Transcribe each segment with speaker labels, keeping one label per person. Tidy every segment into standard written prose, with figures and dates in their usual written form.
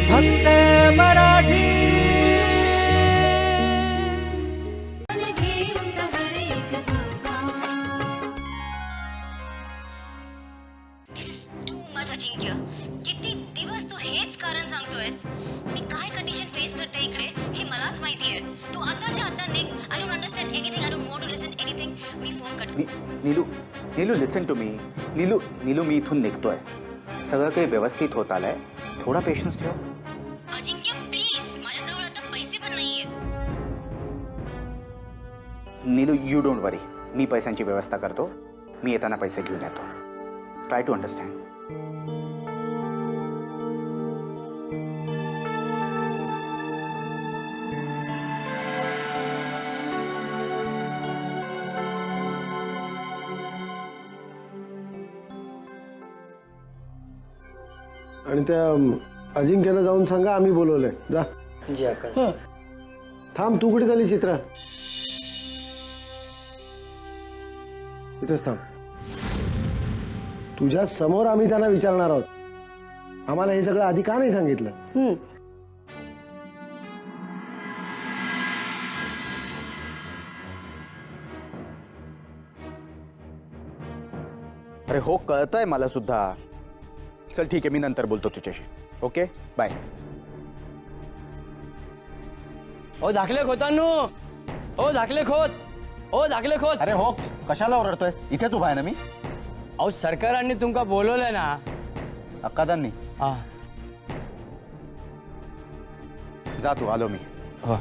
Speaker 1: फक्त मराठी।
Speaker 2: अजिंक्य, किती दिवस तू हेच कारण सांगतोयस? मी काय कंडिशन फेस करते इकडे हे मलाच माहिती आहे. तू आताच्या आता निघ. I don't understand anything. I don't want to listen anything. मी phone cut.
Speaker 3: Neelu Neelu listen to me. Neelu मी इथून निघतोय. सगळं काही व्यवस्थित होत आलंय. थोडा पेशन्स ठेव.
Speaker 2: अजिंक्य प्लीज, माझ्याजवळ आता पैसे पण नाहीयेत.
Speaker 3: Neelu you don't worry. मी पैशांची व्यवस्था करतो. मी येताना पैसे घेऊन येतो. Try to understand.
Speaker 4: आणि त्या अजिंक्यला जाऊन सांगा आम्ही बोलवलंय. जा.
Speaker 5: जी अंकल.
Speaker 4: थांब, तू कुठे झाली चित्रा? इथेच थांब. तुझ्या समोर आम्ही त्यांना विचारणार आहोत. आम्हाला हे सगळं आधी का नाही सांगितलं?
Speaker 3: अरे हो, कळतंय मला सुद्धा. चल ठीक आहे, मी नंतर बोलतो तुझ्याशी. Okay bye.
Speaker 5: ओ धाकले खोतांनो, ओ धाकले खोत, ओ धाकले खोत.
Speaker 3: अरे हो, कशाला ओरडतोयस? इथेच उभा आहे ना मी.
Speaker 5: अहो सरकारांनी तुमका बोलवलंय ना.
Speaker 3: अक्कादांनी.
Speaker 5: हा.
Speaker 3: जा तू, आलो मी.
Speaker 5: हो.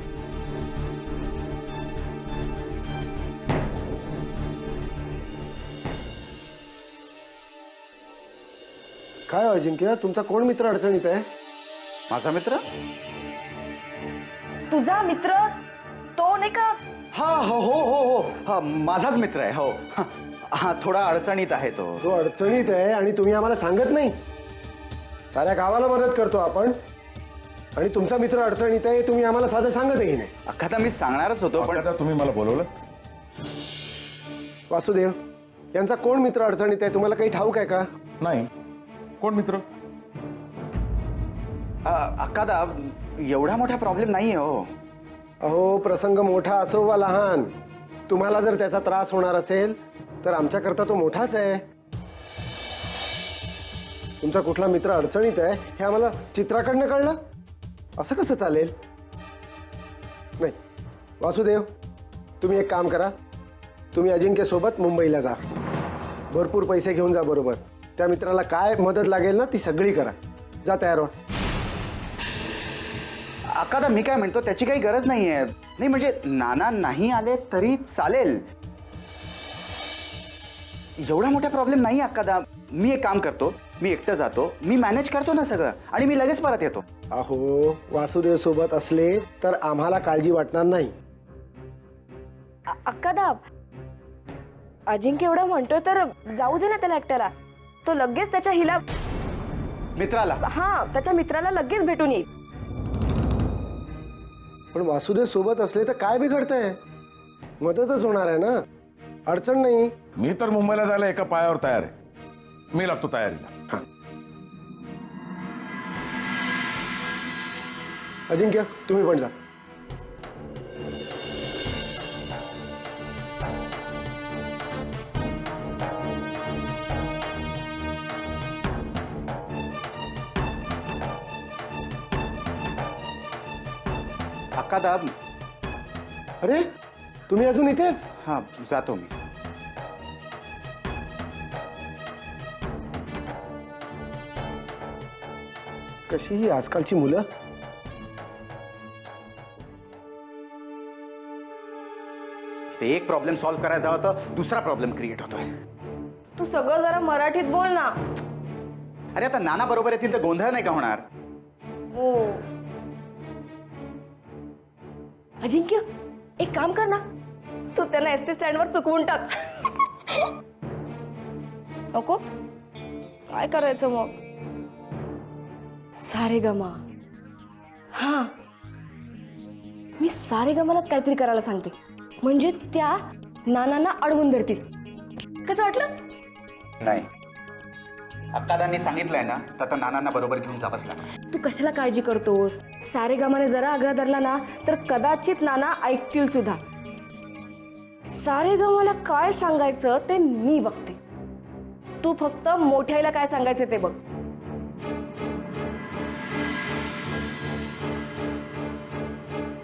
Speaker 4: काय हो अजिंक्य, तुमचा कोण मित्र अडचणीत आहे?
Speaker 3: माझा मित्र?
Speaker 6: तुझा मित्र तो नाही का?
Speaker 3: हा हो हो हो हो हा, माझाच मित्र आहे. हो हा, थोडा अडचणीत आहे तो.
Speaker 4: तो अडचणीत आहे आणि तुम्ही आम्हाला सांगत नाही. साऱ्या गावाला मदत करतो आपण आणि तुमचा मित्र अडचणीत आहे तुम्ही आम्हाला साधं सांगतही नाही.
Speaker 3: अख्खा मी सांगणारच होतो, पण
Speaker 7: आता तुम्ही मला बोलवलं.
Speaker 4: वासुदेव, यांचा कोण मित्र अडचणीत आहे तुम्हाला काही ठाऊक आहे का?
Speaker 7: नाही. कोण मित्र?
Speaker 3: अक्कादा, एवढा मोठा प्रॉब्लेम नाहीये हो.
Speaker 4: अहो, प्रसंग मोठा असो वा लहान, तुम्हाला जर त्याचा त्रास होणार असेल तर आमच्याकरता तो मोठाच आहे. तुमचा कुठला मित्र अडचणीत आहे हे आम्हाला चित्राकडनं कळलं? असं कसं चालेल? नाही वासुदेव, तुम्ही एक काम करा. तुम्ही अजिंक्य सोबत मुंबईला जा. भरपूर पैसे घेऊन जा बरोबर. त्या मित्राला काय मदत लागेल ना ती सगळी करा. जा, तयार व्हा.
Speaker 3: अक्कादा, मी काय म्हणतो, त्याची काही गरज नाहीये. नाही म्हणजे नाना नाही आले तरी चालेल. एवढा मोठा प्रॉब्लेम नाही अक्कादा. मी एक काम करतो, मी एकटं जातो, मी मॅनेज करतो ना सगळं आणि मी लगेच परत येतो.
Speaker 4: अहो, वासुदेव सोबत असले तर आम्हाला काळजी वाटणार नाही.
Speaker 6: अक्कादा, अजिंक्य एवढं म्हणतोय तर जाऊ दे ना त्याला एकट्याला. तो लगेच त्याच्या हिला
Speaker 3: मित्राला.
Speaker 6: त्याच्या मित्राला लगेच भेटून येईल.
Speaker 4: पण वासुदेव सोबत असले तर काय बिघडतंय? मदतच होणार आहे ना, अडचण नाही.
Speaker 7: मी तर मुंबईला जायला एका पायावर तयार आहे. मी लागतो तयारीला.
Speaker 4: अजिंक्य, तुम्ही पण जा.
Speaker 3: अक्कादा.
Speaker 4: अरे, तुम्ही अजून इथेच?
Speaker 3: हा, जातो मी.
Speaker 4: कशी ही आजकालची मुलं.
Speaker 3: ते एक प्रॉब्लेम सॉल्व्ह करायचा होता, दुसरा प्रॉब्लेम क्रिएट होतोय.
Speaker 6: तू सगळं जरा मराठीत बोल ना.
Speaker 3: अरे आता नाना बरोबर येतील तर गोंधळ नाही का होणार?
Speaker 6: हो. अजिंक्य, एक काम कर ना, तू त्याला एसटी स्टँडवर चुकवून टाक. नको? काय करायचं मग? सारेगमा. हा, मी सारेगमालाच काहीतरी करायला सांगते, म्हणजे त्या नानांना अडवून धरतील. कसं वाटलं?
Speaker 3: नाही, अक्कादांनी सांगितलंय ना तर आता नानांना बरोबर घेऊन जावंच लागतं.
Speaker 6: तू कशाला काळजी करतोस? सारे गमाने जरा आग्रह धरला ना तर कदाचित नाना ऐकतील सुद्धा. सारे गमाला काय सांगायचं ते मी बघते. तू फक्त मोठ्याला काय सांगायचं ते बघ.